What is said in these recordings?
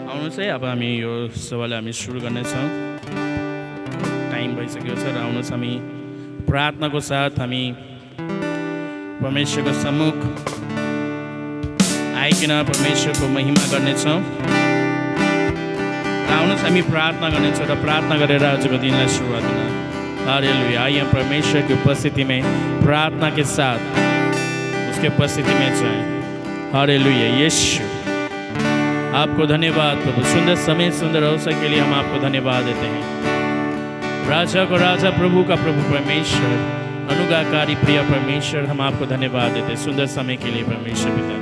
आउनुहोस् है, अब हामी यो सभालाई हामी सुरु गर्नेछौँ। टाइम भइसकेको छ र आउनुहोस् हामी प्रार्थनाको साथ हामी परमेश्वरको सम्मुख आइकन परमेश्वरको महिमा गर्नेछौँ। र आउनुहोस् हामी प्रार्थना गर्नेछौँ र प्रार्थना गरेर आजको दिनलाई सुरुवात गर्न। हालेलुया। आइए परमेश्वर की उपस्थिति में प्रार्थना के साथ उसके उपस्थिति में जाएं। हालेलुया। यीशु आपको धन्यवाद प्रभु, सुंदर समय सुंदर अवसर के लिए हम आपको धन्यवाद देते हैं। राजा को राजा, प्रभु का प्रभु परमेश्वर, अनुग्रहकारी प्रिय परमेश्वर, हम आपको धन्यवाद देते हैं सुंदर समय के लिए परमेश्वर पिता।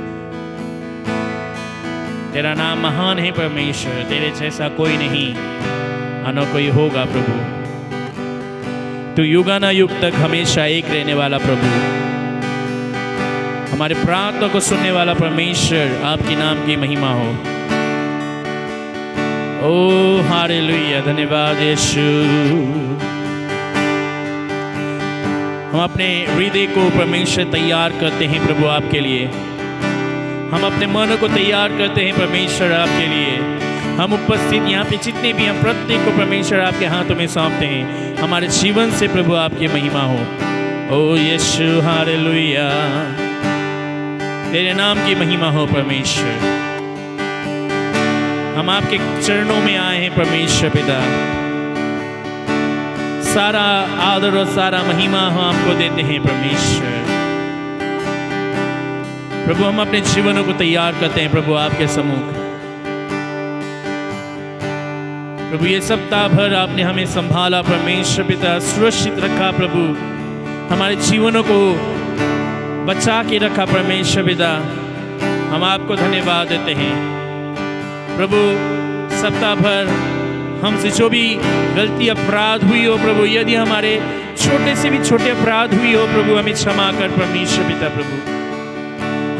तेरा नाम महान है परमेश्वर, तेरे जैसा कोई नहीं और न कोई होगा प्रभु। तू युगानुयुग तक हमेशा एक रहने वाला प्रभु, हमारे प्रार्थना को सुनने वाला परमेश्वर, आपके नाम की महिमा हो। ओ हालेलुया। धन्यवाद यीशु। हम अपने हृदय को परमेश्वर तैयार करते हैं प्रभु आपके लिए। हम अपने मन को तैयार करते हैं परमेश्वर आपके लिए। हम उपस्थित यहाँ पे जितने भी हम प्रत्येक को परमेश्वर आपके हाथों में सौंपते हैं। हमारे जीवन से प्रभु आपकी महिमा हो। ओ यीशु हालेलुया। तेरे नाम की महिमा हो परमेश्वर। हम आपके चरणों में आए हैं परमेश्वर पिता। सारा आदर और सारा महिमा हम आपको देते हैं परमेश्वर। प्रभु हम अपने जीवनों को तैयार करते हैं प्रभु आपके सम्मुख। प्रभु ये सप्ताह भर आपने हमें संभाला परमेश्वर पिता, सुरक्षित रखा प्रभु, हमारे जीवनों को बचा के रखा परमेश्वर पिता। हम आपको धन्यवाद देते हैं प्रभु। सप्ताह भर हमसे जो भी गलती अपराध हुई हो प्रभु, यदि हमारे छोटे से भी छोटे अपराध हुई हो प्रभु, हमें क्षमा कर परमेश्वर पिता। प्रभु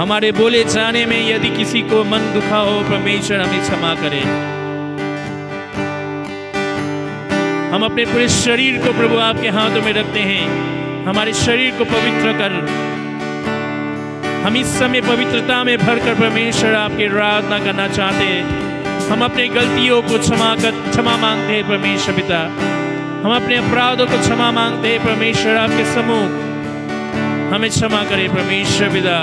हमारे बोले जाने में यदि किसी को मन दुखा हो परमेश्वर, हमें क्षमा करें। हम अपने पूरे शरीर को प्रभु आपके हाथों में रखते हैं। हमारे शरीर को पवित्र कर, हम इस समय पवित्रता में भरकर परमेश्वर आपकी आराधना करना चाहते हैं। हम अपने गलतियों को क्षमा मांगते हैं परमेश्वर पिता। हम अपने अपराधों को क्षमा मांगते हैं परमेश्वर आपके सम्मुख। हमें क्षमा करें परमेश्वर पिता।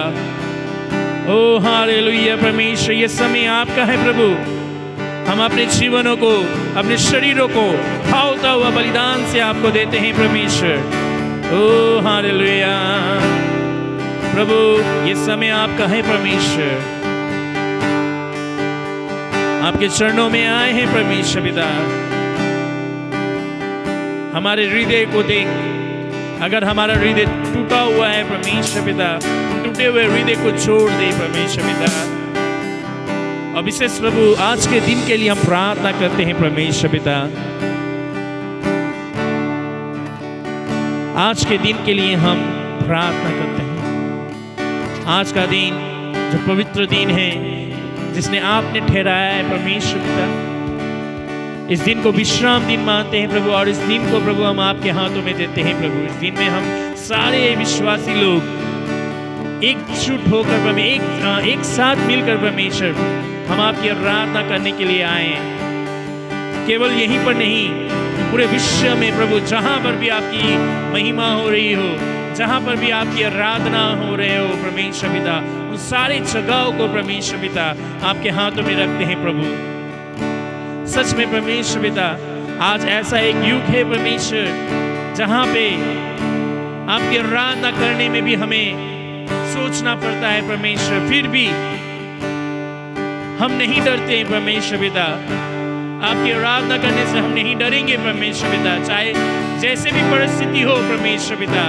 ओ हालेलुया परमेश्वर, ये समय आपका है प्रभु। हम अपने जीवनों को, अपने शरीरों को भावता हुआ बलिदान से आपको देते हैं परमेश्वर। ओ हालेलुया प्रभु, ये समय आपका है परमेश्वर। आपके चरणों में आए हैं परमेश्वर पिता। हमारे हृदय को देख, अगर हमारा हृदय टूटा हुआ है परमेश्वर पिता, टूटे हुए हृदय को छोड़ दे परमेश्वर पिता। और विशेष प्रभु आज के दिन के लिए हम प्रार्थना करते हैं परमेश्वर पिता। आज के दिन के लिए हम प्रार्थना करते हैं। आज का दिन जो पवित्र दिन है, जिसने आपने ठहराया है परमेश्वर पिता, इस दिन को विश्राम दिन मानते हैं प्रभु। और इस दिन को प्रभु हम आपके हाथों में देते हैं प्रभु। इस दिन में हम सारे विश्वासी लोग एकजुट होकर प्रभु एक साथ मिलकर परमेश्वर हम आपकी आराधना करने के लिए आए हैं। केवल यहीं पर नहीं, पूरे विश्व में प्रभु जहाँ पर भी आपकी महिमा हो रही हो, जहाँ पर भी आपकी आराधना हो रहे हो परमेश्वर पिता, उन सारी जगहों को परमेश्वर पिता आपके हाथों में रखते हैं प्रभु। सच में परमेश्वर पिता, आज ऐसा एक युग है परमेश्वर जहाँ पे आपकी आराधना करने में भी हमें सोचना पड़ता है परमेश्वर। फिर भी हम नहीं डरते हैं परमेश्वर पिता। आपकी आराधना करने से हम नहीं डरेंगे परमेश्वर पिता। चाहे जैसे भी परिस्थिति हो परमेश्वर पिता,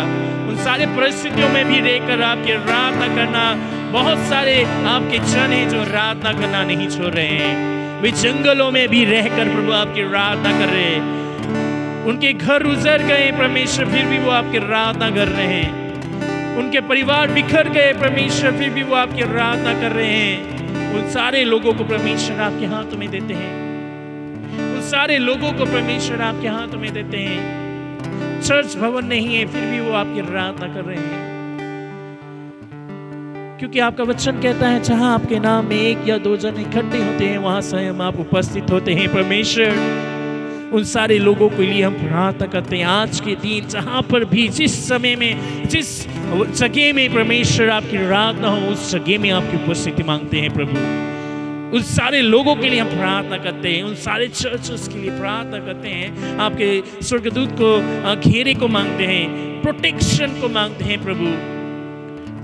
उन सारे परिस्थितियों में भी रहकर आपकी आराधना करना। बहुत सारे आपके जन हैं जो आराधना करना नहीं छोड़ रहे हैं। वे जंगलों में भी रहकर प्रभु आपकी आराधना कर रहे हैं। उनके घर उजड़ गए परमेश्वर, फिर भी वो आपकी आराधना कर रहे हैं। उनके परिवार बिखर गए परमेश्वर, फिर भी वो आपकी आराधना कर रहे हैं। उन सारे लोगों को परमेश्वर आपके हाथों में देते हैं। उन सारे लोगों को परमेश्वर आपके हाथों में देते हैं। चर्च भवन नहीं है, फिर भी वो आपकी आराधना कर रहे हैं। क्योंकि आपका वचन कहता है जहां आपके नाम में एक या दो जन इकट्ठे होते हैं वहां स्वयं आप उपस्थित होते हैं परमेश्वर। उन सारे लोगों के लिए हम प्रार्थना करते हैं आज के दिन, जहां पर भी जिस समय में जिस जगह में परमेश्वर आपकी आराधना हो, उस जगह में आपकी उपस्थिति मांगते हैं प्रभु। उन सारे लोगों के लिए हम प्रार्थना करते हैं, उन सारे चर्चेस के लिए प्रार्थना करते हैं, आपके स्वर्गदूत को घेरे को मांगते हैं, प्रोटेक्शन को मांगते हैं प्रभु।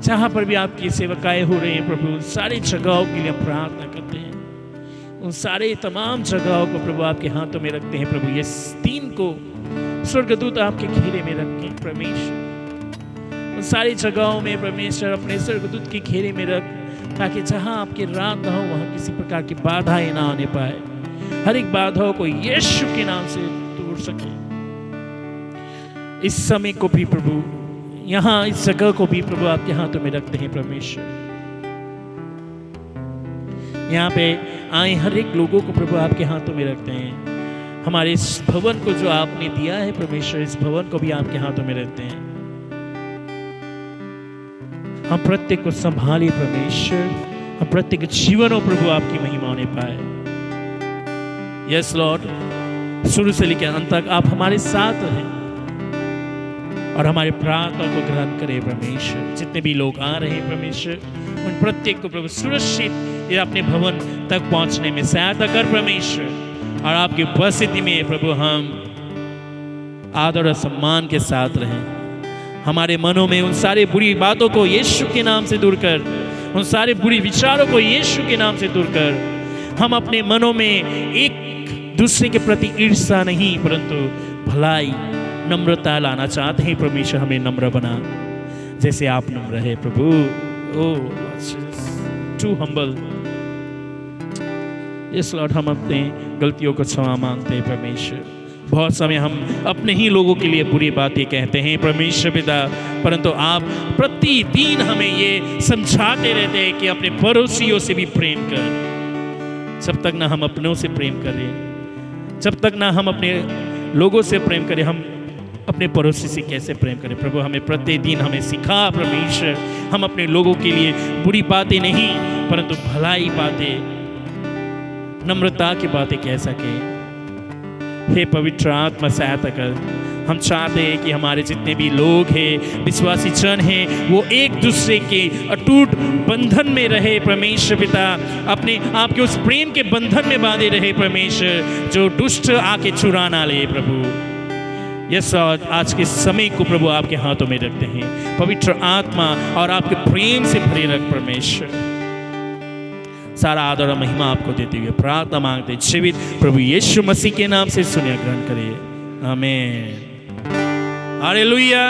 जहां पर भी आपकी सेवकाएं हो रही हैं प्रभु, उन सारी जगहों के लिए हम प्रार्थना करते हैं। उन सारे तमाम जगहों को प्रभु आपके हाथों में रखते हैं प्रभु। ये दिन को स्वर्गदूत आपके घेरे में रखें परमेश्वर। उन सारी जगहों में परमेश्वर अपने स्वर्गदूत के घेरे में रख, ताकि जहां आपकी रात ना हो वहां किसी प्रकार की बाधाएं ना आने पाए। हर एक बाधाओं को यीशु के नाम से तोड़ सके। इस समय को भी प्रभु, यहाँ इस जगह को भी प्रभु आपके हाथों में रखते हैं परमेश्वर। यहाँ पे आए हर एक लोगों को प्रभु आपके हाथों में रखते हैं। हमारे इस भवन को जो आपने दिया है परमेश्वर, इस भवन को भी आपके हाथों में रखते हैं। हम प्रत्येक को संभालिए परमेश्वर, हम प्रत्येक जीवन हो प्रभु आपकी महिमा होने पाए। यस लॉर्ड, शुरू से लेकर अंत तक आप हमारे साथ रहें और हमारे प्रार्थना को ग्रहण करें परमेश्वर। जितने भी लोग आ रहे हैं परमेश्वर, उन प्रत्येक को प्रभु सुरक्षित ये अपने भवन तक पहुंचने में सहायता कर परमेश्वर। और आपकी उपस्थिति में प्रभु हम आदर और सम्मान के साथ रहें। हमारे मनों में उन सारी बुरी बातों को यीशु के नाम से दूर कर, उन सारे बुरी विचारों को यीशु के नाम से दूर कर। हम अपने मनों में एक दूसरे के प्रति ईर्ष्या नहीं, परंतु भलाई नम्रता लाना चाहते हैं परमेश्वर। हमें नम्र बना जैसे आप नम्र है प्रभु। Too humble. इस लॉर्ड, हम अपने गलतियों को क्षमा मांगते हैं परमेश्वर। बहुत समय हम अपने ही लोगों के लिए बुरी बातें कहते हैं परमेश्वर पिता, परंतु आप प्रतिदिन हमें ये समझाते रहते हैं कि अपने पड़ोसियों से भी प्रेम कर। जब तक ना हम अपनों से प्रेम करें, जब तक ना हम अपने लोगों से प्रेम करें, हम अपने पड़ोसी से कैसे प्रेम करें प्रभु। हमें प्रतिदिन हमें सिखा परमेश्वर, हम अपने लोगों के लिए बुरी बातें नहीं परंतु भलाई बातें, नम्रता की बातें कह सके। हे पवित्र आत्मा सहायता कर। हम चाहते हैं कि हमारे जितने भी लोग हैं, विश्वासी जन हैं, वो एक दूसरे के अटूट बंधन में रहे परमेश्वर पिता। अपने आपके उस प्रेम के बंधन में बांधे रहे परमेश्वर, जो दुष्ट आके चुरा ना ले प्रभु। यस, आज के समय को प्रभु आपके हाथों में रखते हैं। पवित्र आत्मा और आपके प्रेम से भरे रख परमेश्वर। सारा आदर और महिमा आपको देते हुए प्रार्थना मांगते जीवित प्रभु यीशु मसीह के नाम से सुनिए, ग्रहण करिए। आमीन। Hallelujah,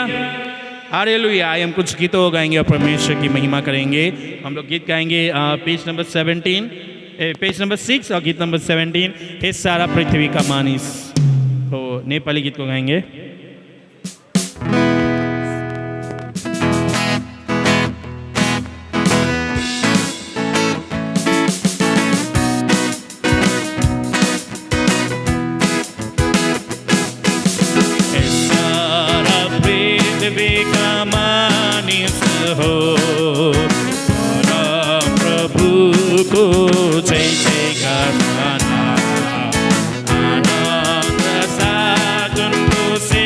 hallelujah. आइए हम कुछ गीतों गाएंगे और परमेश्वर की महिमा करेंगे। हम लोग गीत गाएंगे पेज नंबर 17, पेज नंबर 6 और गीत नंबर 17, हे सारा पृथ्वी का मानिस। तो नेपाली गीत को गाएंगे। हो प्रभु को जय जयकार माना, आनंद साधन को से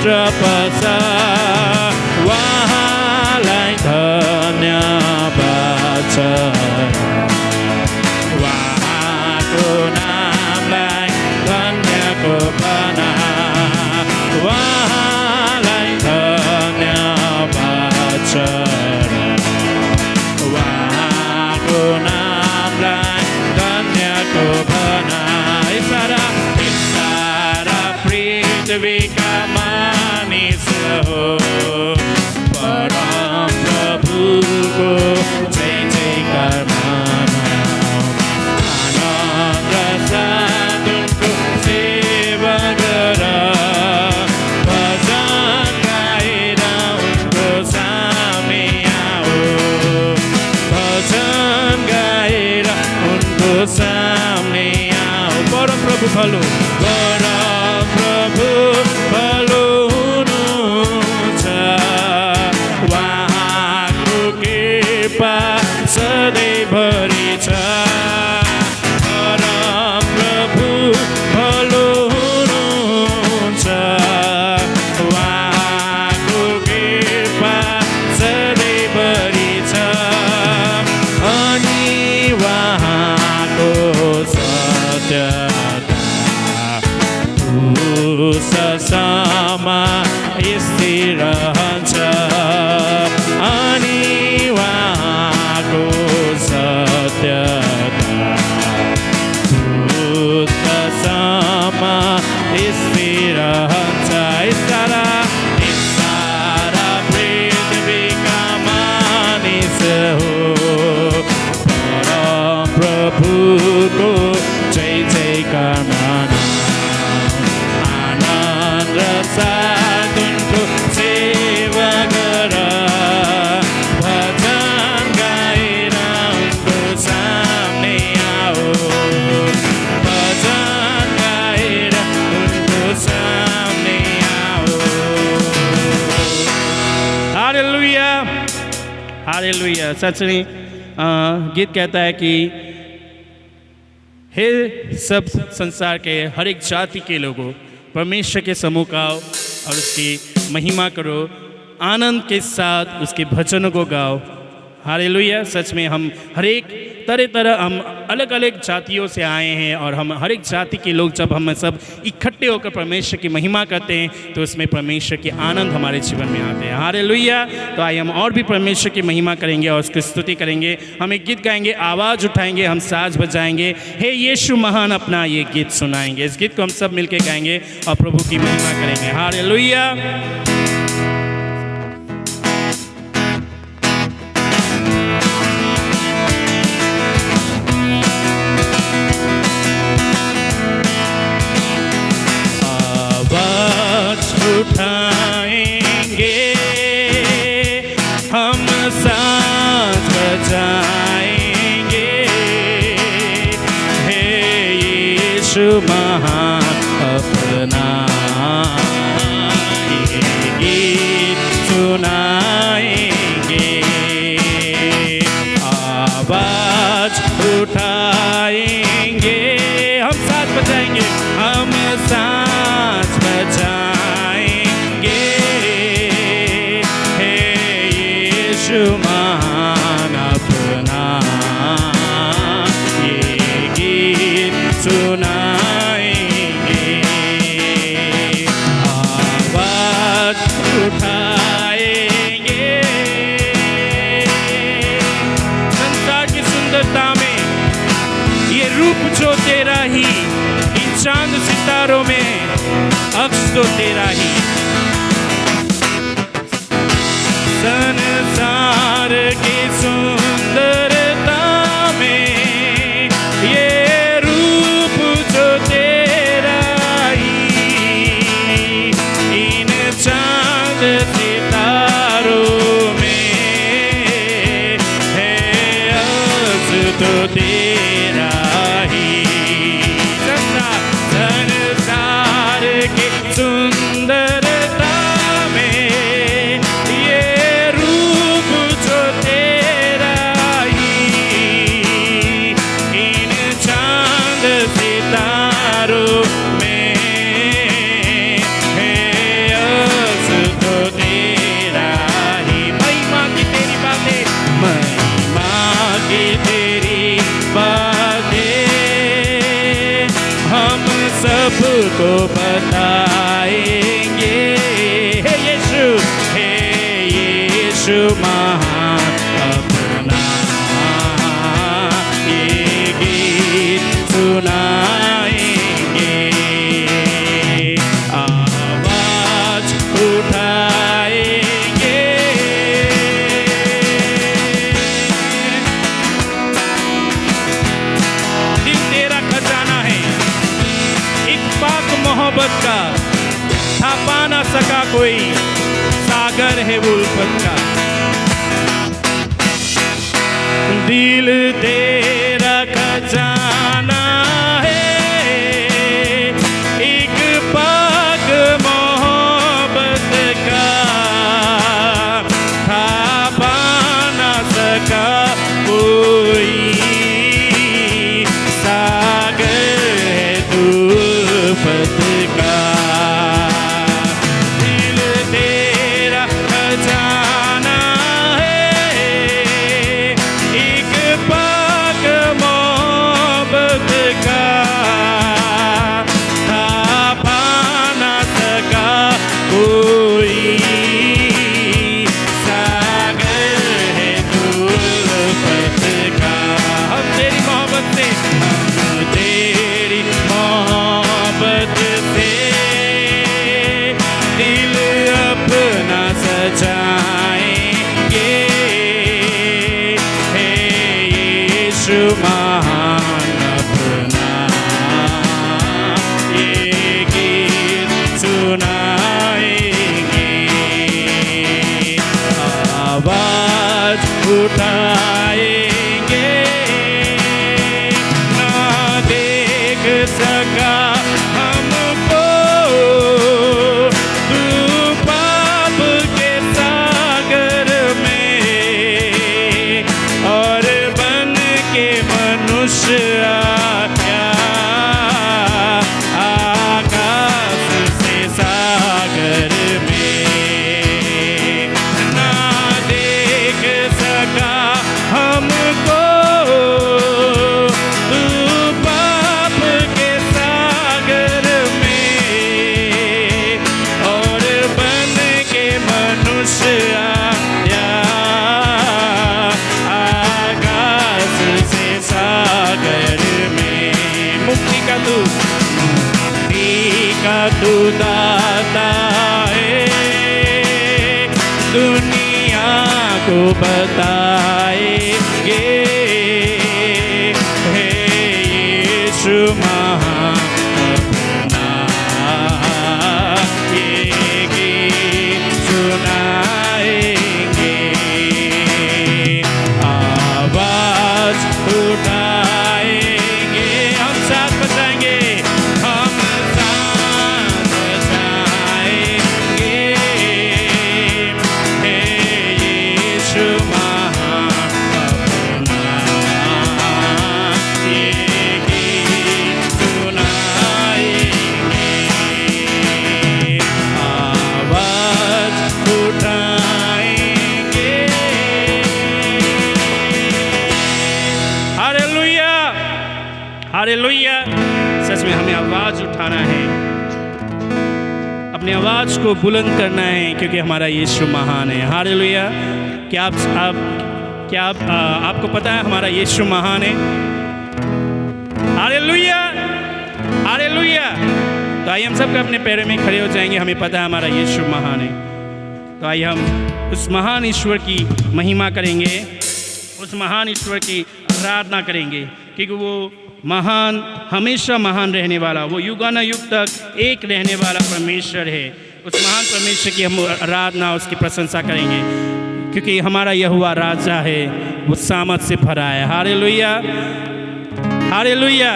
पवित्र पसा उहाँलाई धन्यवाद छ उहाँको नामलाई धन्यको बना उहाँलाई धन्यवाद छ उहाँको नामलाई धन्यको बना सारा पृथ्वीका मानिस हो परम प्रभुको जय जयकार मनाऊ आनन्द साधुको सेवा गर भजन गाएर उनको सामे आओ भजन गाएर उनको सामे आओ परम प्रभु भलो परम प्रभु भलो हुनुहुन्छ उहाँको कृपा सधैँभरि छ परम प्रभु भलो हुनुहुन्छ उहाँको कृपा सधैँभरि छ अनि उहाँको समा स्थिर रहन्छ अनि उहाँको सत्यता समा स्थिर रहन्छ सारा पृथ्वीका मानिस हो परम प्रभुको जय जयकार मनाऊ साधुनको सेवा गर भजन गाएर उनको सामने आओ भजन गाएर उनको सामने आओ हालेलुया हालेलुया। सच में गीत कहता है कि हे सब संसार के हर एक जाति के लोगों परमेश्वर के समूह का आओ और उसकी महिमा करो आनंद के साथ उसके भजनों को गाओ हालेलुया। सच में हम हर एक तरह हम अलग अलग जातियों से आए हैं और हम हर एक जाति के लोग जब हम सब इकट्ठे होकर परमेश्वर की महिमा करते हैं तो उसमें परमेश्वर के आनंद हमारे जीवन में आते हैं हालेलुया। तो आइए हम और भी परमेश्वर की महिमा करेंगे और उसकी स्तुति करेंगे। हम एक गीत गाएंगे आवाज़ उठाएंगे हम साज बजाएंगे हे यीशु महान अपना ये गीत सुनाएंगे। इस गीत को हम सब मिलकर गाएंगे और प्रभु की महिमा करेंगे हालेलुया। उठाएंगे हम साथ बजाएंगे हे यीशु महान अपना ये गीत सुनाएंगे आवाज उठाएंगे हम साथ बजाएंगे हम साथ बजाएंगे महान अपना ये गीत सुनाएंगे आवाज उठाएंगे संसार की सुंदरता में ये रूप जो तेरा ही इन चांद सितारों में अक्स तो तेरा ही संसार की सुंदरता में ये रूप जो तेरा ही इन चांद सितारों में है अज तो तेरा ही संसार की सुंदरता में सितारों में है को बताएंगे। हे यीशु महान अपना ये गीत सुनाएंगे, आवाज उठाएंगे। दिल तेरा खजाना है, एक पाक मोहब्बत का, था पा ना सका कोई, सागर है वो उल्फत का। दिल तेरा खजाना है, एक पाक मोहब्बत का, था पा ना सका कोई, सागर है तू उल्फत का। महान अपना ये गीत सुनाएंगे, आवाज उठाएंगे। ना देख सका हमको तू पाप के सागर में, और मनुष्य आया आकाश से सागर में। ना देख सका हमको तू पाप के सागर में, और बन के मनुष्य आया आकाश से सागर में। मुक्ति का तू दाता है, दुनिया को बताएंगे। हे यीशु महान अपना ये गीत सुनाएंगे, आवाज उठाएंगे। हम साथ बजाएंगे, हम साथ बजाएंगे। हे यीशु महान अपना ये गीत सुनाएंगे, आवाज उठाएंगे। Hallelujah, hallelujah. सच में हमें आवाज उठाना है, अपनी आवाज को बुलंद करना है, क्योंकि हमारा यीशु महान है। हालेलुया। क्या आपको पता है हमारा यीशु महान है? Hallelujah, hallelujah. तो आइए हम सब अपने पैरों में खड़े हो जाएंगे। हमें पता है हमारा यीशु महान है, तो आइए हम उस महान ईश्वर की महिमा करेंगे, उस महान ईश्वर की आराधना करेंगे, क्योंकि वो महान, हमेशा महान रहने वाला, वो युगानुयुग तक एक रहने वाला परमेश्वर है। उस महान परमेश्वर की हम आराधना, उसकी प्रशंसा करेंगे, क्योंकि हमारा यहोवा राजा है, वो सामर्थ से भरा है। Hallelujah, hallelujah.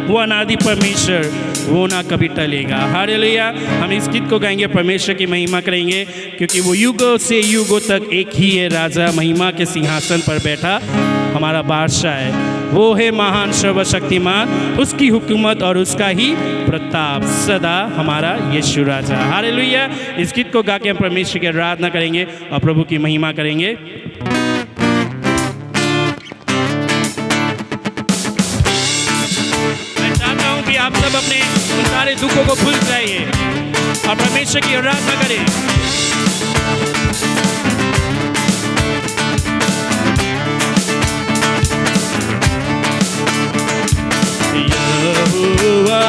वो अनादि परमेश्वर, वो ना कभी टलेगा। हालेलुया। हम इस गीत को गाएंगे, परमेश्वर की महिमा करेंगे, क्योंकि वो युगों से युगों तक एक ही है राजा, महिमा के सिंहासन पर बैठा हमारा बादशाह है। वो है महान सर्वशक्तिमान, उसकी हुकूमत और उसका ही प्रताप सदा हमारा यीशु राजा। हालेलुया। इस गीत को गा के हम परमेश्वर की आराधना करेंगे और प्रभु की महिमा करेंगे। मैं चाहता हूँ कि आप सब अपने सारे दुखों को भूल जाइए और परमेश्वर की आराधना करें। यहोवा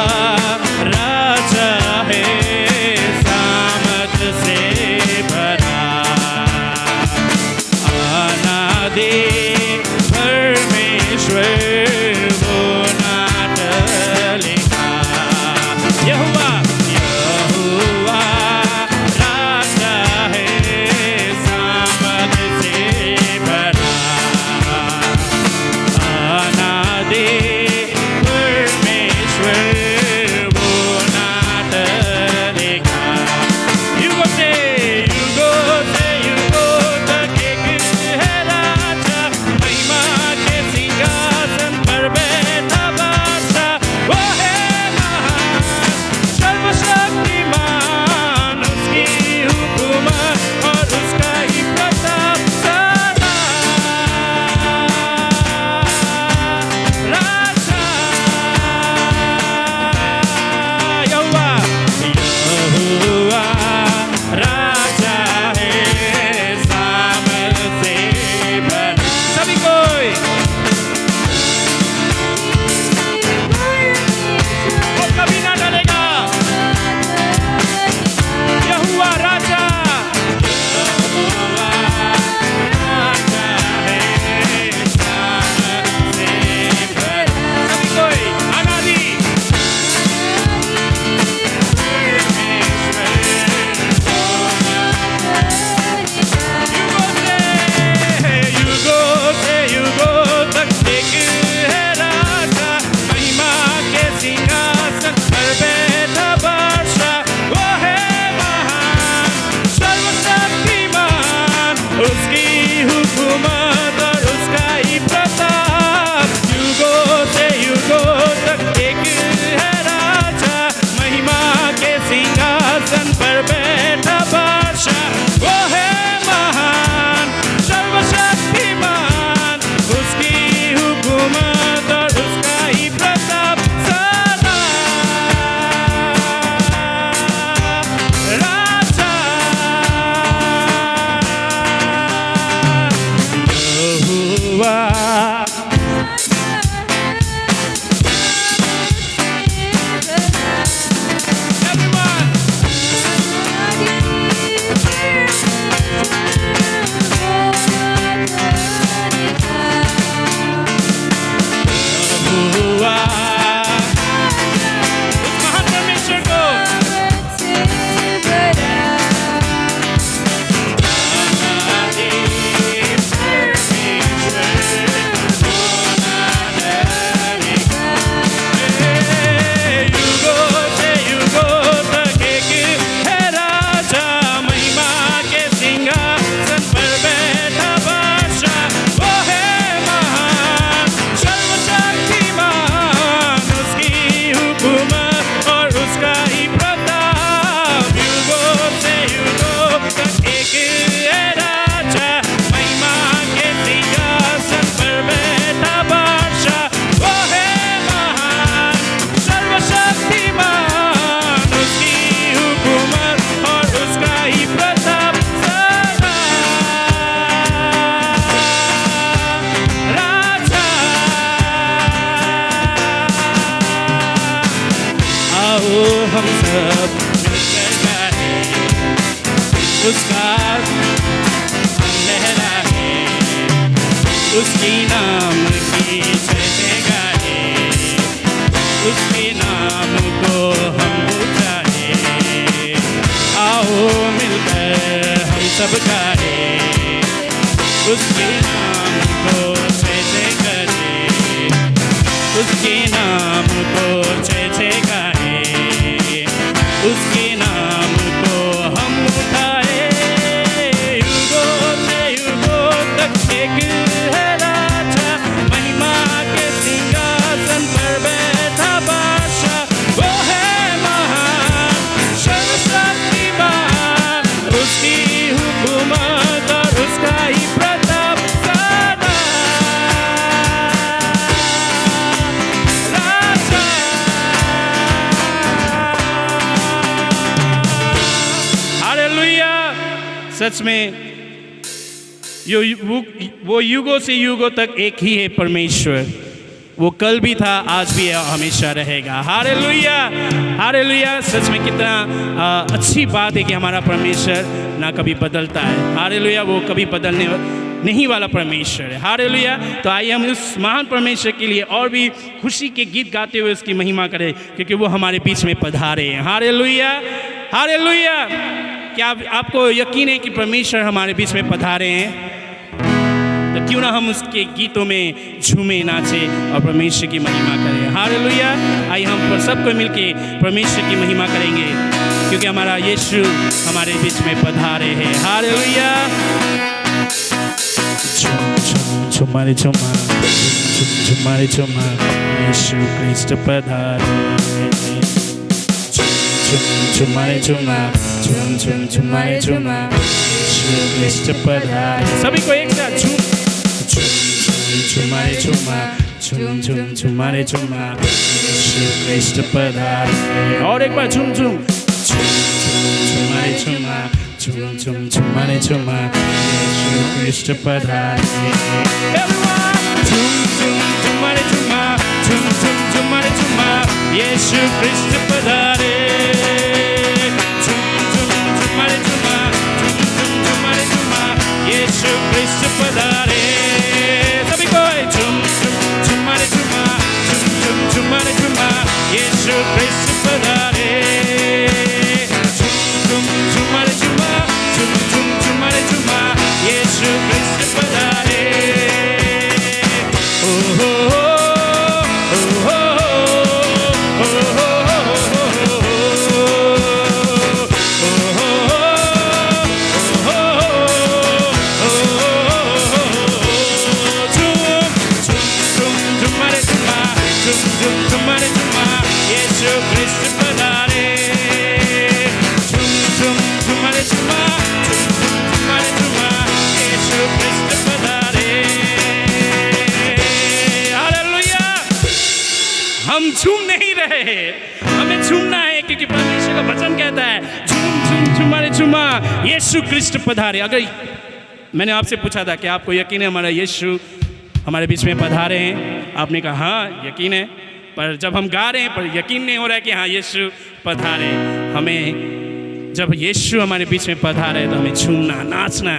राजा है, सामर्थ से भरा, आना दे परमेश्वर वो ना टलेगा। यहोवा यहोवा राजा है, सामर्थ से भरा, आना दे हम सब मिलकर गाएं, उसका लहराए, उसकी नाम की जय गाएं, उसके नाम को हम ऊंचाएं। आओ मिलकर हम सब गाएं, उसके नाम को जय करें, उसके नाम को जय गाएं, उसके नाम को हम उठाए। युगों से युगों तक एक है राजा, महिमा के सिंहासन पर बैठा बादशाह, वो है महान सर्वशक्तिमान, उसकी हुकूमत हालेलुया। सच में वो युगों से युगों तक एक ही है परमेश्वर। वो कल भी था, आज भी है, हमेशा रहेगा। Hallelujah, hallelujah. सच में कितना अच्छी बात है कि हमारा परमेश्वर ना कभी बदलता है। हालेलुया, वो कभी बदलने नहीं वाला परमेश्वर है। हालेलुया। तो आइए हम उस महान परमेश्वर के लिए और भी खुशी के गीत गाते हुए उसकी महिमा करें, क्योंकि वो हमारे बीच में पधारे हैं। Hallelujah, hallelujah. क्या आपको यकीन है कि परमेश्वर हमारे बीच में पधारे हैं? तो क्यों ना हम उसके गीतों में झूमे, नाचे और परमेश्वर की महिमा करें। हालेलुया। आइए हम सबको मिलके परमेश्वर की महिमा करेंगे, क्योंकि हमारा यीशु हमारे बीच में पधारे हैं। हालेलुया। झुमारे झुमा, झुमारे झुमा, यीशु क्रिस्ट पधारे। झुमारे झुमा, झुमारे झुमा, यीशु क्रिस्ट पधारे। सभी को एक साथ झूम, झुमारे झुमा, झुमारे झुमा, यीशु क्रिस्ट पधारे। और एक बार झूम झूम, झुमारे झुमा, झुमारे झुमा, यीशु क्रिस्ट पधारे। झुमारे झुमा, झुमारे झुमा, यीशु क्रिस्ट पधारे। झुमारे झुमा, झुमारे झुमा, यीशु क्रिस्ट पधारे। सभी को झुमारे झुमा, झुमारे झुमा, यीशु क्रिस्ट पधारे। झुमारे झुमा, झुमारे झुमा, यीशु क्रिस्ट पधारे। हम झूम नहीं रहे, हमें झूमना है, क्योंकि परमेश्वर का वचन कहता है झूम झुमारे झुमा, यीशु क्रिस्ट पधारे। अगर मैंने आपसे पूछा था कि आपको यकीन है हमारा यीशु हमारे बीच में पधारे हैं, आपने कहा हाँ यकीन है, पर जब हम गा रहे हैं पर यकीन नहीं हो रहा है कि हाँ यीशु पधारे। हमें जब यीशु हमारे बीच में पधारे तो हमें झूमना, नाचना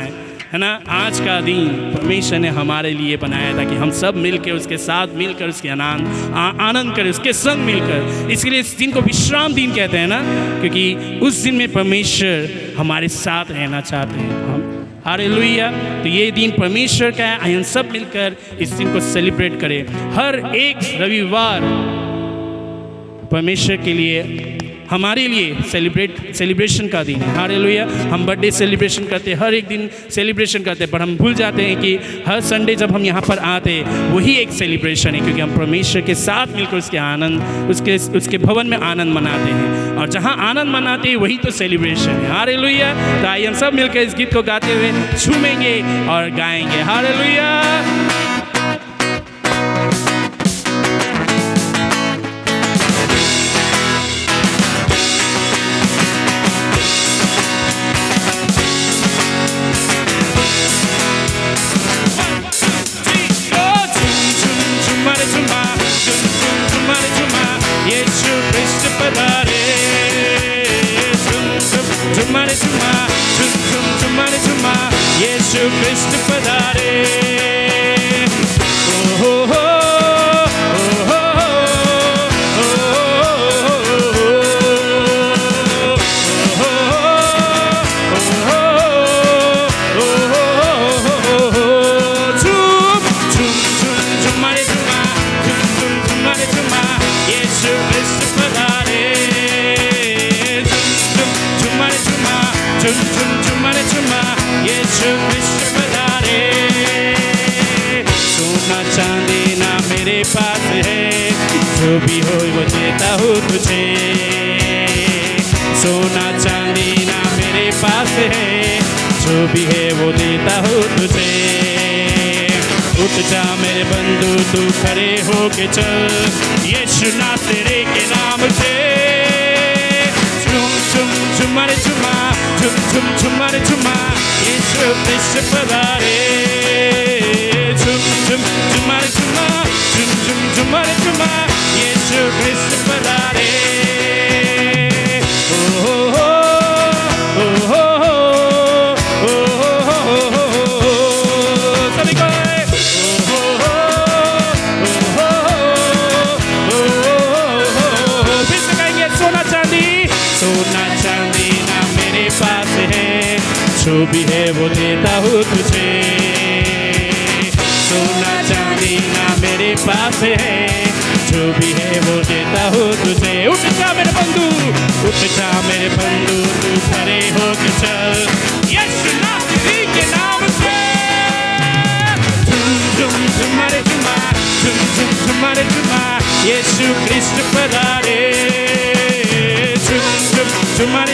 है ना। आज का दिन परमेश्वर ने हमारे लिए बनाया था कि हम सब मिलकर उसके साथ मिलकर उसके आनंद करें, उसके संग मिलकर। इसलिए इस दिन को विश्राम दिन कहते हैं ना, क्योंकि उस दिन में परमेश्वर हमारे साथ रहना चाहते हैं हम। हालेलुया। तो ये दिन परमेश्वर का है, हम सब मिलकर इस दिन को सेलिब्रेट करें। हर एक रविवार परमेश्वर के लिए, हमारे लिए सेलिब्रेशन का दिन है। हालेलुया। हम बर्थडे सेलिब्रेशन करते हैं, हर एक दिन सेलिब्रेशन करते हैं, पर हम भूल जाते हैं कि हर संडे जब हम यहाँ पर आते हैं वही एक सेलिब्रेशन है, क्योंकि हम परमेश्वर के साथ मिलकर उसके आनंद, उसके भवन में आनंद मनाते हैं, और जहाँ आनंद मनाते हैं वही तो सेलिब्रेशन है। हालेलुया। तो आइए हम सब मिलकर इस गीत को गाते हुए झूमेंगे और गाएंगे। हालेलुया। यीशु क्रिस्ट पधारे। सोना चांदी ना मेरे पास है, जो भी हो वो देता हूँ तुझे। सोना चांदी ना मेरे पास है, जो भी है वो देता हूँ तुझे। उठ जा मेरे बंधु तू खड़े होके चल, यीशु नासरी के नाम से। 주말에 주마 예수 그리스도 바다래 주말에 주마 예수 그리스도 바다래 जो भी है वो देता हूँ तुझे सोना चांदी ना मेरे पास है जो भी है वो देता हूँ तुझे उठ जा मेरे बंधु तू खड़े होके चल यीशु नासरी के नाम से तुम्हारे जुमा यीशु क्रिस्ट पधारे तुम्हारे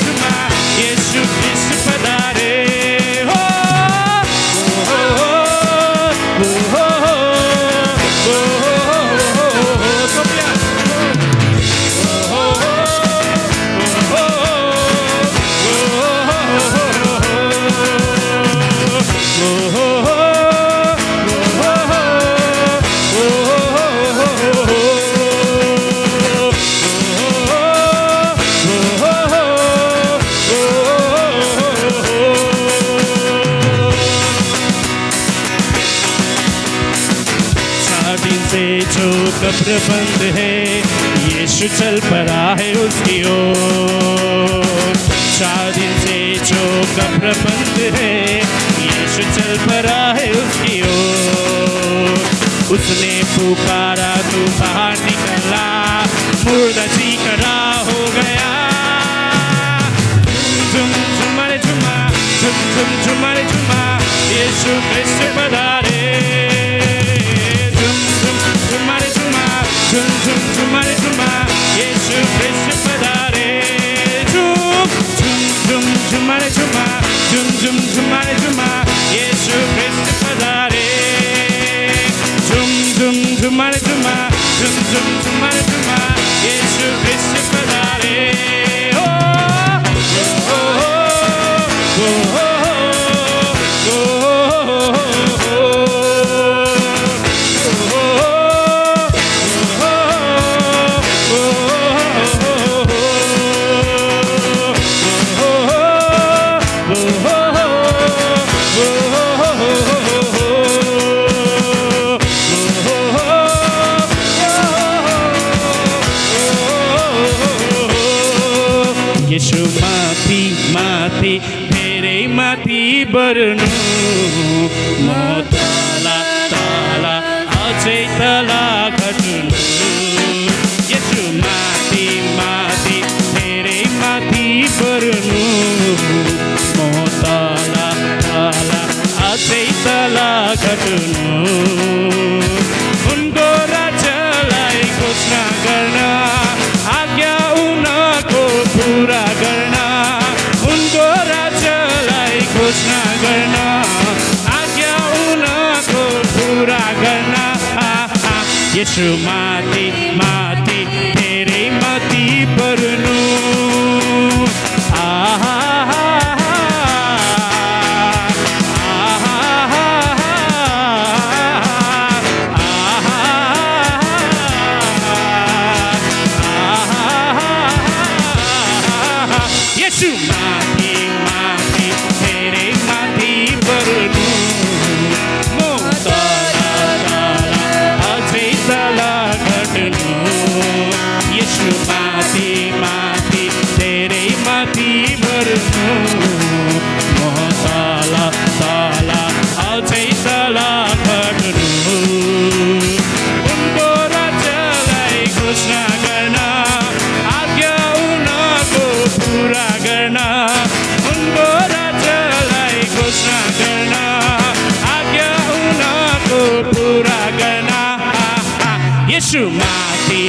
जुमा यीशु क्रिस्त पधारे जो कब्र बंद है यीशु चल पड़ा है उसकी ओर 4 दिन से जो कब्र बंद है यीशु चल पड़ा है उसकी ओर उसने पुकारा तू बाहर निकला मुर्दा जी खड़ा हो गया जुमारे जुमा यीशु क्रिस्त पधारे तुम्हारे जुमा यीशु क्रिस्त पधारे तुम्हारे जुमा तुम्हारे जुमा यीशु क्रिस्त पधारे तुम्हारे जुमा तुम्हारे जुमा यीशु क्रिस्त पधारे यीशु माथी धेरै माथि बढ्नु म तला अझै तला घट्नु यीशु माथि धेरै माथि बढ्नु म तला अझै तला घट्नु उनको राज्यलाई घोषणा गर्न आज्ञा उनको पूरा गर्न उनको राज्यलाई घोषणा गर्न आज्ञा उनको पूरा गर्न यीशु माथि धेरै माथि बढ्नु यीशु माथि धेरै माथि बढ्नु म तला अझै तला घट्नु यीशु माथि धेरै माथि बढ्नु म तला अझै तला घट्नु उनको राज्यलाई घोषणा गर्न आज्ञा उनको पूरा गर्न उनको राज्यलाई घोषणा गर्न आज्ञा उनको पूरा गर्न यीशु माथि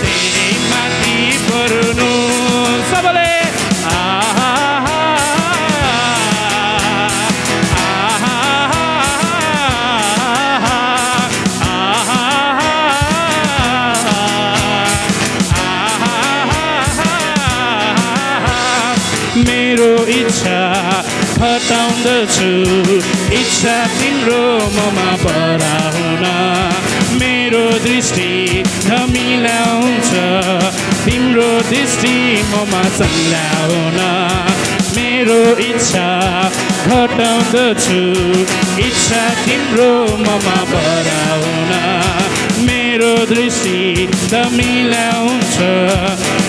धेरै माथि बढ्नु सबले मेरो इच्छा हटाउँदछु, इच्छा तिम्रो ममा पराउन। मेरो दृष्टि धमिलाउँछ, तिम्रो दृष्टि ममा सङ्लाउन। मेरो इच्छा घटाउँदछु, इच्छा तिम्रो ममा पराउन। मेरो दृष्टि धमिलाउँछ,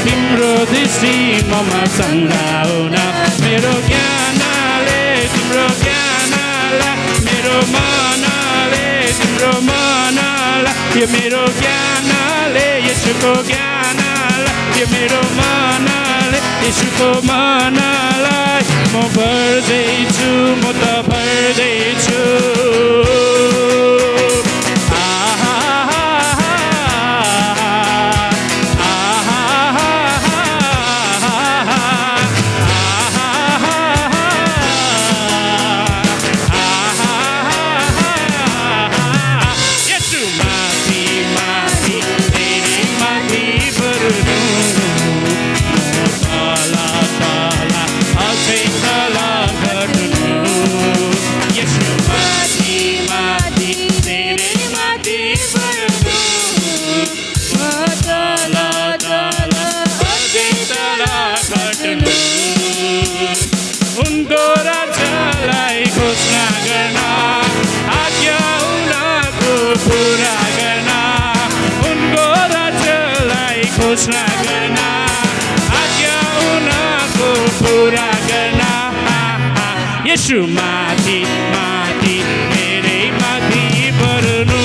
तिम्रो दृष्टि ममा सङ्लाउन। मेरो ज्ञानले तिम्रो ज्ञानलाई, मेरो मनले तिम्रो मनलाई, यो मेरो ज्ञानले यसुको ज्ञानलाई, यो मेरो मनले यसुको मनलाई। म भर्दैछु, म त भर्दैछु। उनको राज्यलाई घोषणा गर्न, आज्ञा उनको पुरा गर्न। उनको राज्यलाई घोषणा गर्न, आज्ञा उनको पुरा गर्न। यसु माथि माथि धेरै माथि बढ्नु।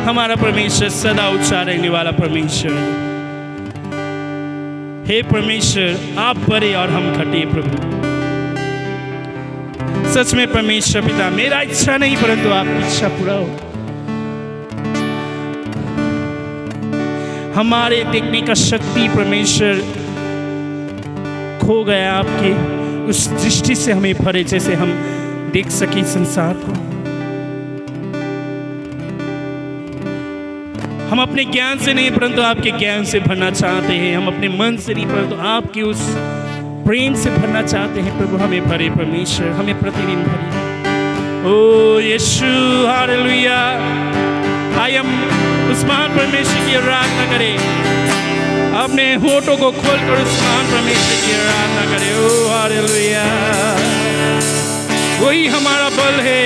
हमारा परमेश्वर सदा ऊंचा रहने वाला परमेश्वर। हे परमेश्वर, आप बड़े और हम घटे प्रभु। सच में परमेश्वर पिता, मेरा इच्छा नहीं परंतु आपकी इच्छा पूरा हो। हमारे देखने का शक्ति परमेश्वर खो गया आपके उस दृष्टि से हमें भरे, जैसे हम देख सके संसार को। हम अपने ज्ञान से नहीं परंतु आपके ज्ञान से भरना चाहते हैं। हम अपने मन से नहीं परंतु आपके उस प्रेम से भरना चाहते हैं। प्रभु हमें भरे परमेश्वर, हमें प्रतिदिन भरे। ओ यीशु, हालेलुया। आइए हम उस महान परमेश्वर की आराधना करें। अपने होठों को खोलकर उस महान परमेश्वर की आराधना करें। ओ हालेलुया। वही हमारा बल है,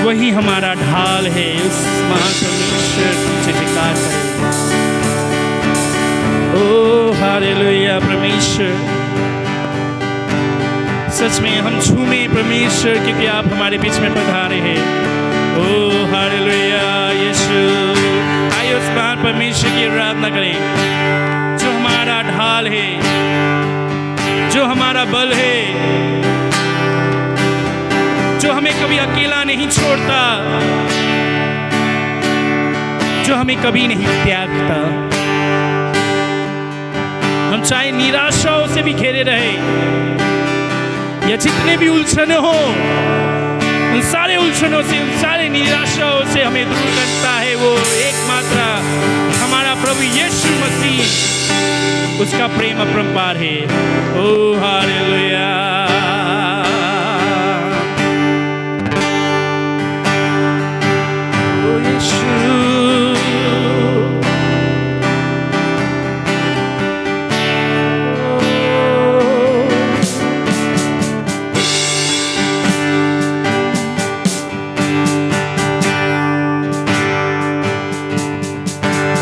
वही हमारा ढाल है। उस महान परमेश्वर से जयकार करें। ओ हालेलुया परमेश्वर, सच में हम झूमे परमेश्वर, क्योंकि आप हमारे बीच में पधारे हैं। ओ हालेलुया यीशु। आइए उस महान परमेश्वर की आराधना करें, जो हमारा ढाल है, जो हमारा बल है, जो हमें कभी अकेला नहीं छोड़ता, जो हमें कभी नहीं त्यागता। हम चाहे निराशाओं से भी घेरे रहे या जितने भी उलझन हो, उन सारे उलझनों से, उन सारे निराशाओं से हमें दूर करता है वो एकमात्र हमारा प्रभु प्रभु यीशु मसीह, उसका प्रेम अपरंपार है। ओ हालेलुया। ओ यीशु,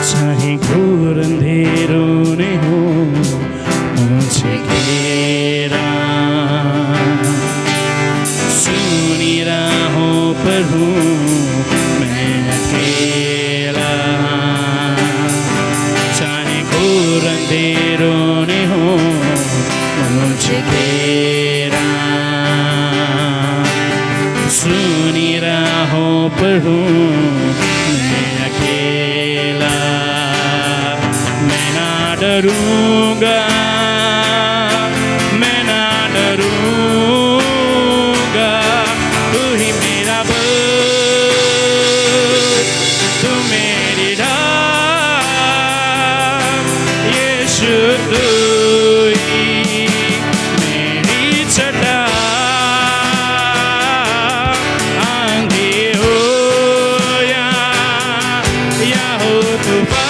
चाहे घोर अंधेरों ने हो मुझे घेरा, सुनी राहों पर हूँ मैं अकेला। चाहे घोर अंधेरों ने हो मुझे घेरा, सुनी राहों पर हूँ मैं अकेला। मैं ना डरूंगा, मैं ना डरूंगा, तू ही मेरा बल, तू मेरी ढाल। यीशु तू ही मेरी चट्टान। आंधी हो या हो तूफान,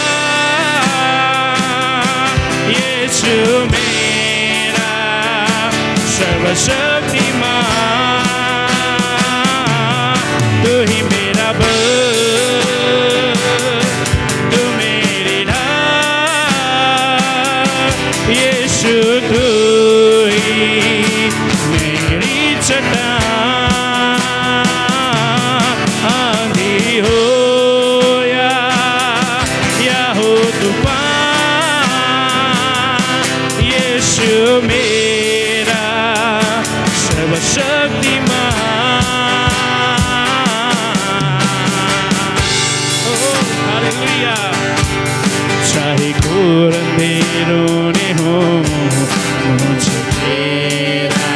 यीशु मेरा सर्वशक्तिमान। तू ही मेरा बल, तू मेरी ढाल। यीशु तू ही मेरी चट्टान। आंधी हो या हो तूफान, यीशु मेरा सर्वशक्तिमान। ओ हालेलुया। चाहे घोर अंधेरों ने हो मुझे घेरा,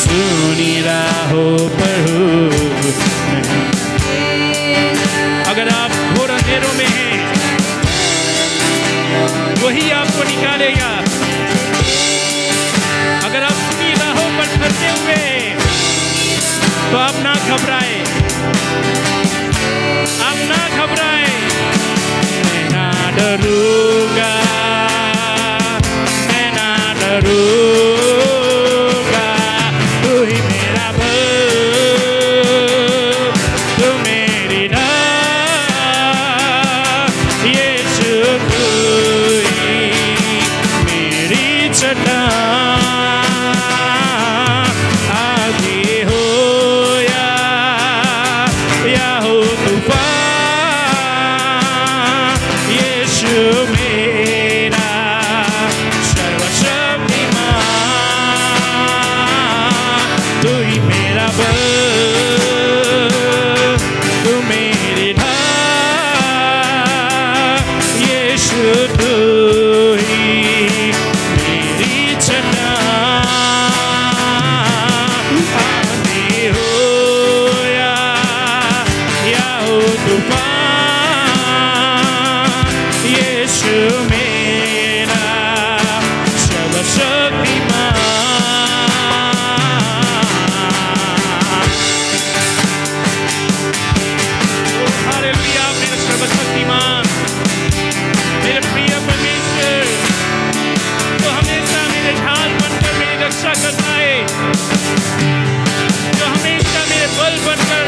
सुनी राहों पर हूँ मैं। अगर आप घोर अंधेरों में हैं, वही आपको निकालेगा। अगर आप सुनी राहों पर चलते हुए, तो आप ना घबराए, आप ना घबराए। मैं ना डरूंगा, मैं ना डरूंगा, तू ही मेरा बल, तू मेरी ढाल। यीशु तू ही मेरी चट्टान। आंधी हो या हो तूफान, यीशु मेरा सर्वशक्तिमान। तू ही मेरा बल, तू मेरी ढाल। यीशु तू ही मेरी चट्टान। आंधी हो या हो तूफान, यीशु मेरा सर्वशक्तिमान। हालेलुया। मेरे सर्वशक्तिमान, मेरे प्रिय परमेश्वर, जो हमेशा मेरे ढाल बनकर मेरी रक्षा करता है, जो हमेशा मेरे बल बनकर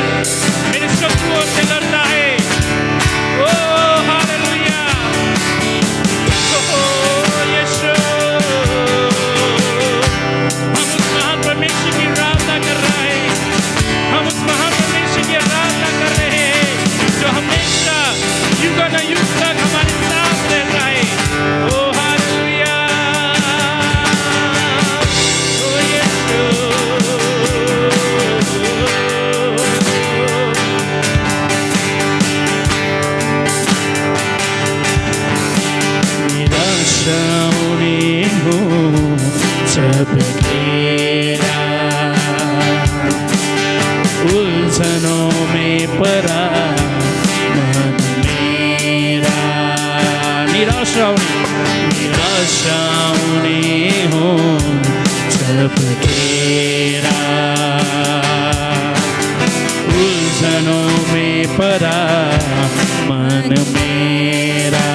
मेरे शत्रुओं से लड़ता है। ओ हालेलुया। ओ यीशु, हम उस महान परमेश्वर की आराधना कर रहे हैं, हम उस महान परमेश्वर की आराधना कर रहे हैं, जो हमेशा युग न युग तक हमारे साथ रहता है। ओ हालेलुया। ओ यीशु, जब तेरा उलझनों में पड़ा मन में आशाओं ने हो झपकेरा, उलझनों में पड़ा मन मेरा।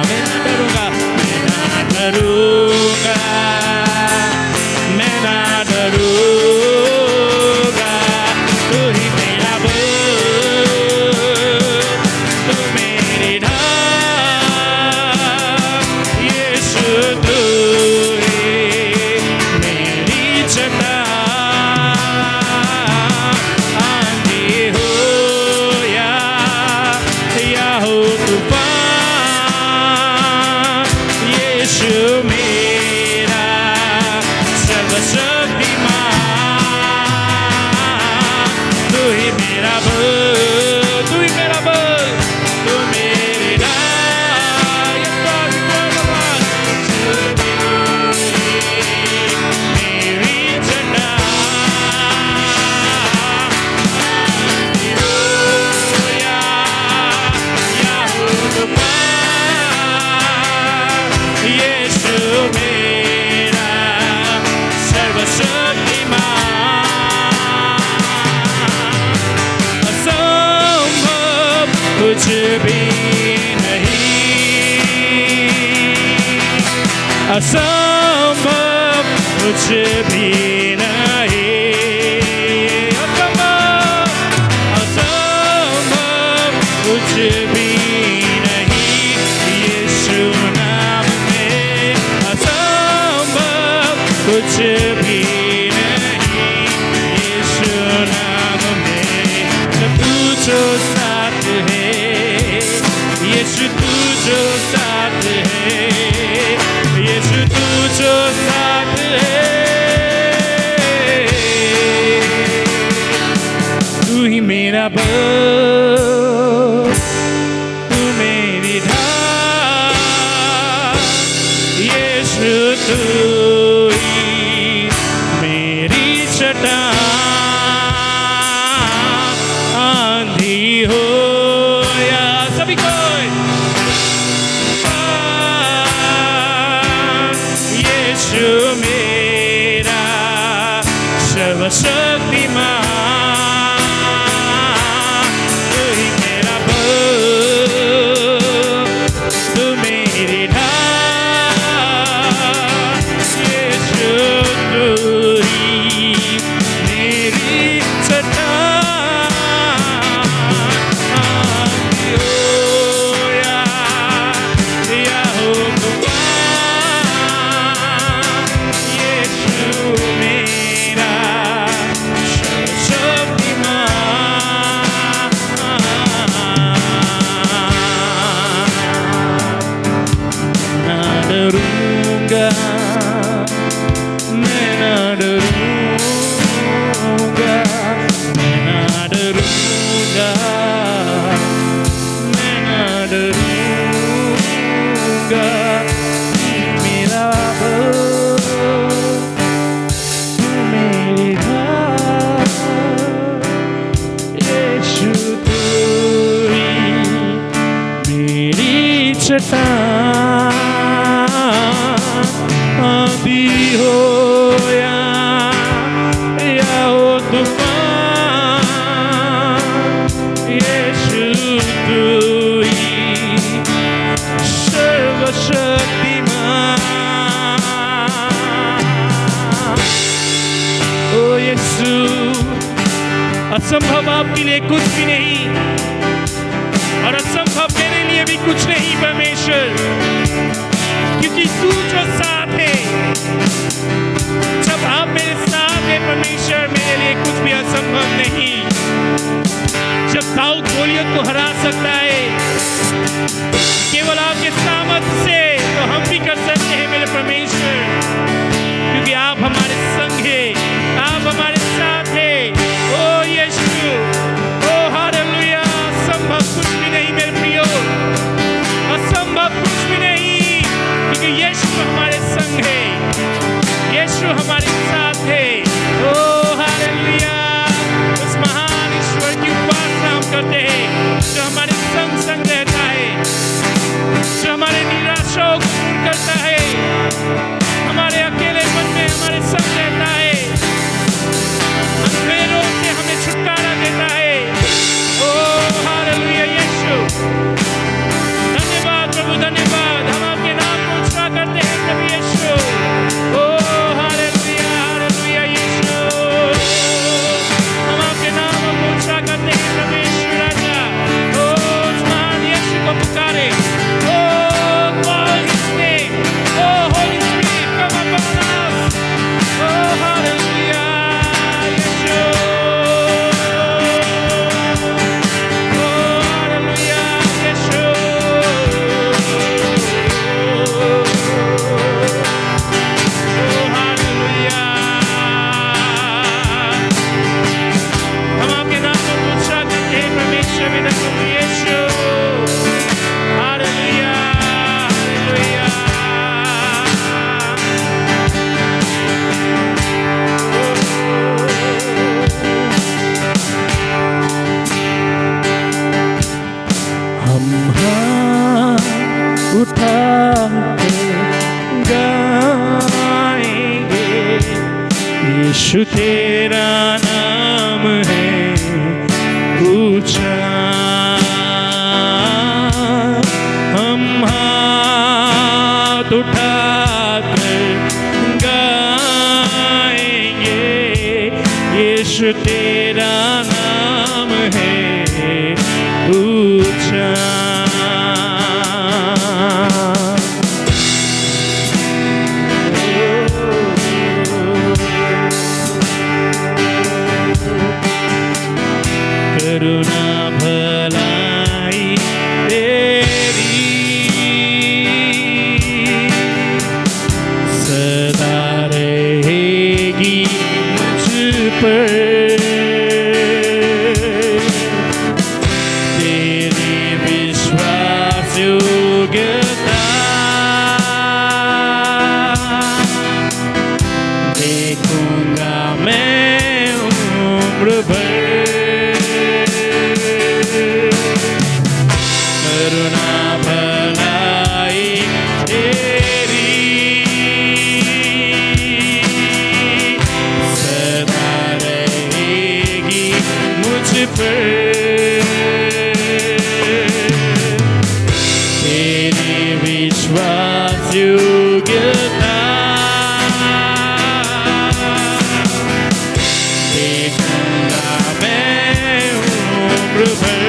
मैं ना डरूंगा, मैं ना डरूंगा, मैं ना डरूंगा, तू ही मेरा बल, तू मेरी ढाल, यीशु तू ही मेरी चट्टान। आंधी हो या हो तूफान, यीशु मेरा सर्वशक्तिमान, तू ही मेरा बल, तू ही मेरा बल, तू मेरी ढाल, मेरी चट्टान। या हो तूफान, यीशु मेरा सर्वशक्तिमान। असंभव कुछ भी नहीं, असंभव कुछ भी नहीं, असंभव कुछ भी नहीं, यीशु नाम में असंभव कुछ भी नहीं, यीशु नाम में। तू जो साथ है, यीशु तू जो साथ है, यीशु तू जो साथ है, तू ही मेरा बल, तू मेरी ढाल, यीशु तू ही मेरी चट्टान। आंधी हो या सभी कोई, यीशु मेरा सर्वशक्तिमान, तू ही मेरा बल, तू मेरी ढाल, यीशु तू ही मेरी चट्टान। आंधी हो या हो तूफान, यीशु मेरा सर्वशक्तिमान। ना डरूंगा, मैं ना डरूंगा, मैं ना डरूंगा, मैं ना डरूंगा, मेरा बल, तू मेरी ढाल, यीशु तू ही मेरी चट्टान। आंधी हो या हो तूफान, यीशु तू ही सर्वशक्तिमान। ओ यीशु, असंभव आपके लिए कुछ भी नहीं और असंभव मेरे लिए भी कुछ नहीं परमेश्वर, क्योंकि तू जो साथ है, जब आप मेरे साथ हैं परमेश्वर, मेरे लिए कुछ भी असंभव नहीं। जब दाऊद गोलियत को हरा सकता है केवल आपके सामर्थ्य से, तो हम भी कर सकते हैं मेरे परमेश्वर, क्योंकि आप हमारे संग हैं, आप हमारे साथ हैं। ओ यीशु, ओ हालेलुया। असंभव कुछ भी नहीं मेरे प्रियो, असंभव कुछ भी नहीं, क्योंकि यीशु हमारे संग है, यीशु हमारे साथ है। ओ हालेलुया। उस महान ईश्वर की उपासना हम करते हैं जो हमारे यीशु तेरा नाम है ऊंचा, हम हाथ उठाकर गाएंगे, यीशु तेरा नाम है ऊंचा। करुणा भलाई तेरी सदा रहेगी मुझ पर, तेरी विश्वास योग्यता देखूंगा मैं उम्र भर। करुणा भलाई तेरी सदा रहेगी मुझ पर, तेरी विश्वास योग्यता देखूंगा मैं उम्र भर।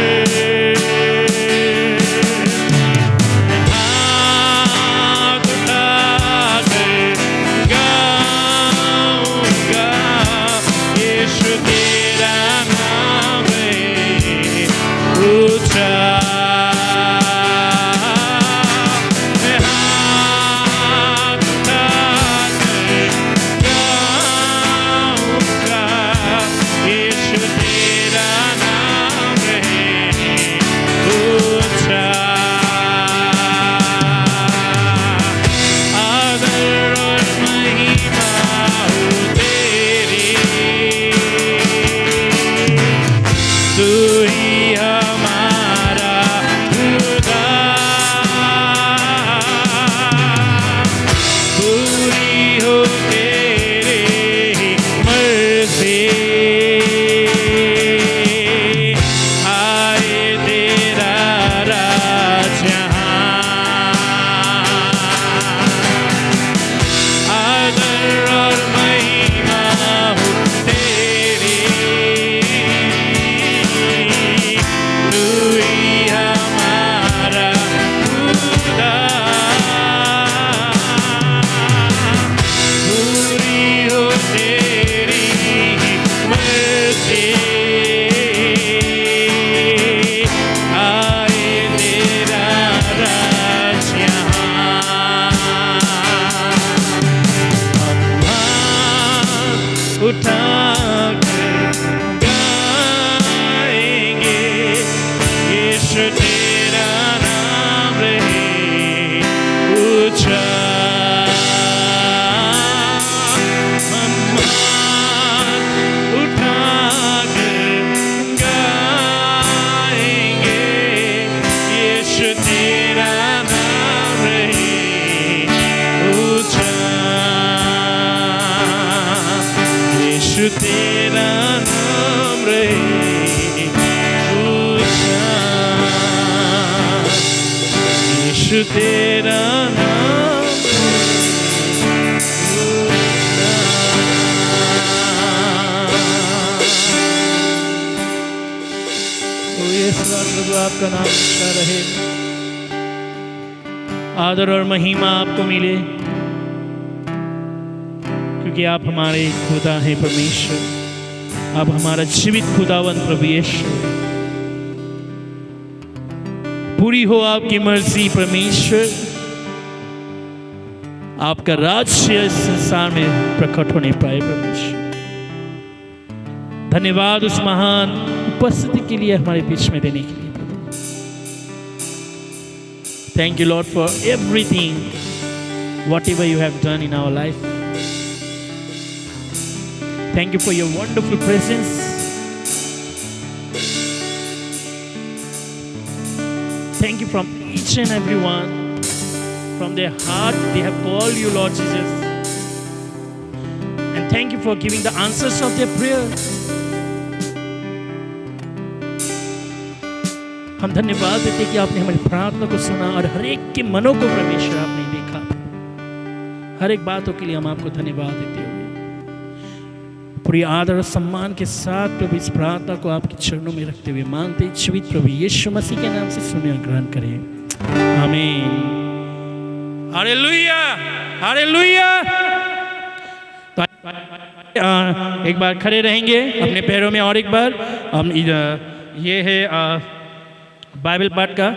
तेरा नाम रहे ऊंचा, यीशु तेरा नाम ऊंचा। प्रभु आपका नाम ऊंचा रहे, आदर और महिमा आपको मिले, क्योंकि आप हमारे खुदा हैं परमेश्वर, आप हमारा जीवित खुदावन प्रभु यीशु। पूरी हो आपकी मर्जी परमेश्वर, आपका राज्य इस संसार में प्रकट होने पाए परमेश्वर। धन्यवाद उस महान उपस्थिति के लिए हमारे बीच में देने के लिए। Thank you lord for everything whatever you have done in our life. Thank you for your wonderful presence. Thank you from each and every one. From their heart, they have called you, Lord Jesus. And thank you for giving the answers of their prayers. हम धन्यवाद देते हैं कि आपने हमारी प्रार्थना को सुना और हर एक के मनों को परमेश्वर आपने देखा। हर एक बातों के लिए हम आपको धन्यवाद देते हुए पूरी आदर और सम्मान के साथ प्रभु इस प्रार्थना को आपके चरणों में रखते हुए मांगते जीवित प्रभु यीशु मसीह के नाम से सुने और ग्रहण करें। आमीन। Hallelujah, hallelujah. एक बार खड़े रहेंगे अपने पैरों में और एक बार हम ये है बाइबल पाठ का